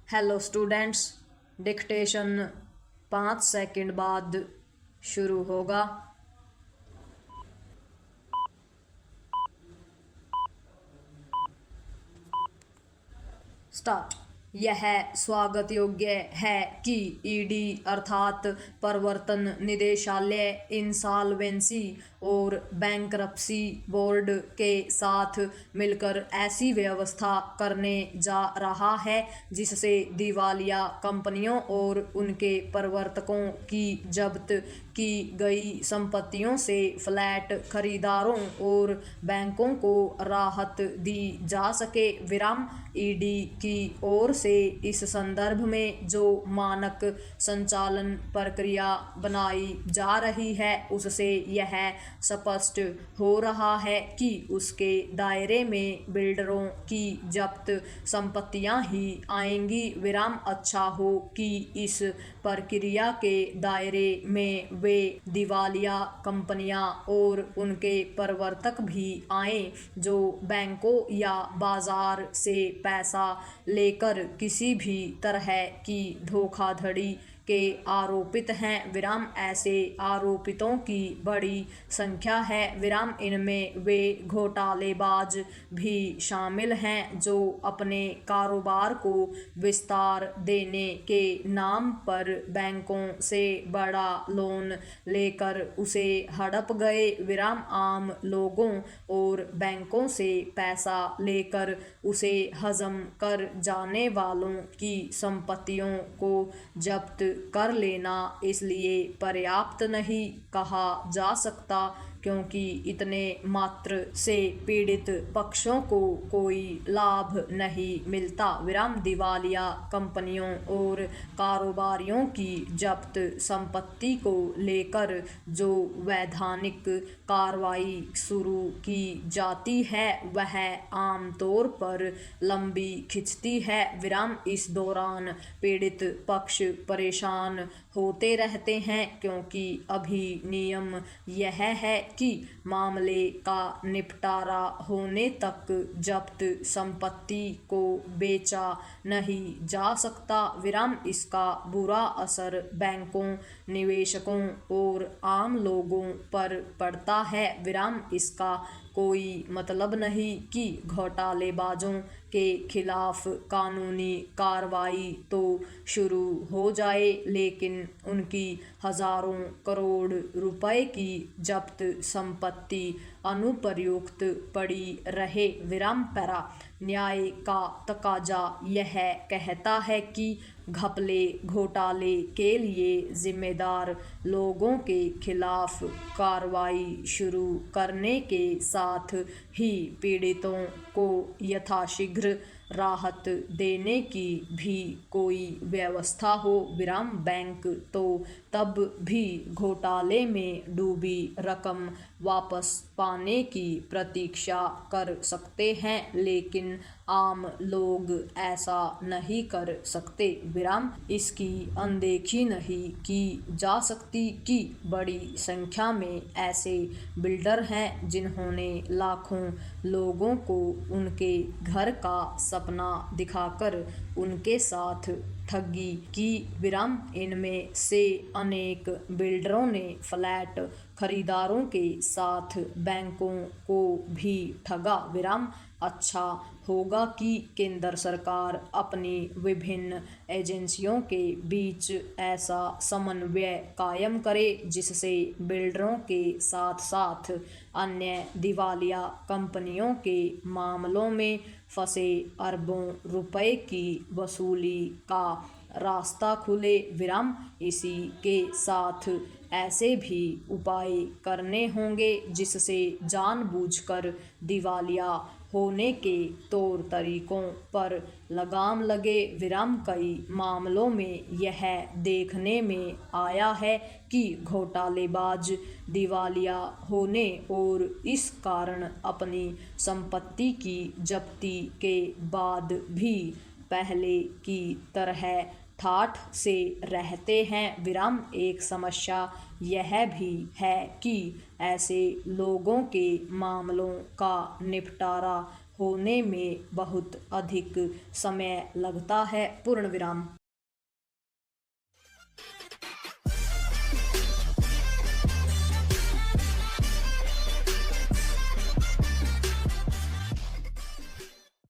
Hello students, dictation 5 second बाद शुरू होगा। स्टार्ट। यह स्वागत योग्य है कि ईडी अर्थात प्रवर्तन निदेशालय इंसॉल्वेंसी और बैंकरप्सी बोर्ड के साथ मिलकर ऐसी व्यवस्था करने जा रहा है जिससे दिवालिया कंपनियों और उनके प्रवर्तकों की जब्त की गई संपत्तियों से फ्लैट खरीदारों और बैंकों को राहत दी जा सके। विराम। ईडी की ओर से इस संदर्भ में जो मानक संचालन प्रक्रिया बनाई जा रही है उससे यह स्पष्ट हो रहा है कि उसके दायरे में बिल्डरों की जब्त संपत्तियां ही आएंगी। विराम। अच्छा हो कि इस प्रक्रिया के दायरे में वे दिवालिया कंपनियां और उनके प्रवर्तक भी आए जो बैंकों या बाजार से पैसा लेकर किसी भी तरह की धोखाधड़ी के आरोपित हैं। विराम। ऐसे आरोपितों की बड़ी संख्या है। विराम। इनमें वे घोटालेबाज भी शामिल हैं जो अपने कारोबार को विस्तार देने के नाम पर बैंकों से बड़ा लोन लेकर उसे हड़प गए। विराम। आम लोगों और बैंकों से पैसा लेकर उसे हजम कर जाने वालों की संपत्तियों को जब्त कर लेना इसलिए पर्याप्त नहीं कहा जा सकता क्योंकि इतने मात्र से पीड़ित पक्षों को कोई लाभ नहीं मिलता। विराम। दिवालिया कंपनियों और कारोबारियों की जब्त संपत्ति को लेकर जो वैधानिक कार्रवाई शुरू की जाती है वह आमतौर पर लंबी खिंचती है। विराम। इस दौरान पीड़ित पक्ष परेशान होते रहते हैं क्योंकि अभी नियम यह है कि मामले का निपटारा होने तक जब्त संपत्ति को बेचा नहीं जा सकता। विराम। इसका बुरा असर बैंकों, निवेशकों और आम लोगों पर पड़ता है। विराम। इसका कोई मतलब नहीं कि घोटालेबाजों के खिलाफ कानूनी कार्रवाई तो शुरू हो जाए लेकिन उनकी हजारों करोड़ रुपए की जब्त संपत्ति अनुपयुक्त पड़ी रहे। विराम। पैरा। न्याय का तकाजा यह कहता है कि घपले घोटाले के लिए जिम्मेदार लोगों के खिलाफ कार्रवाई शुरू करने के साथ ही पीड़ितों को यथाशीघ्र राहत देने की भी कोई व्यवस्था हो। विराम। बैंक तो तब भी घोटाले में डूबी रकम वापस पाने की प्रतीक्षा कर सकते हैं लेकिन आम लोग ऐसा नहीं कर सकते। विराम। इसकी अनदेखी नहीं की जा सकती कि बड़ी संख्या में ऐसे बिल्डर हैं जिन्होंने लाखों लोगों को उनके घर का सपना दिखाकर उनके साथ ठगी की। विराम। इनमें से अनेक बिल्डरों ने फ्लैट खरीदारों के साथ बैंकों को भी ठगा। विराम। अच्छा होगा कि केंद्र सरकार अपनी विभिन्न एजेंसियों के बीच ऐसा समन्वय कायम करे जिससे बिल्डरों के साथ साथ अन्य दिवालिया कंपनियों के मामलों में फंसे अरबों रुपए की वसूली का रास्ता खुले। विराम। इसी के साथ ऐसे भी उपाय करने होंगे जिससे जानबूझकर दिवालिया होने के तौर तरीकों पर लगाम लगे। विराम। कई मामलों में यह देखने में आया है कि घोटालेबाज दिवालिया होने और इस कारण अपनी संपत्ति की जब्ती के बाद भी पहले की तरह ठाठ से रहते हैं। विराम एक समस्या यह भी है कि ऐसे लोगों के मामलों का निपटारा होने में बहुत अधिक समय लगता है। पूर्ण विराम।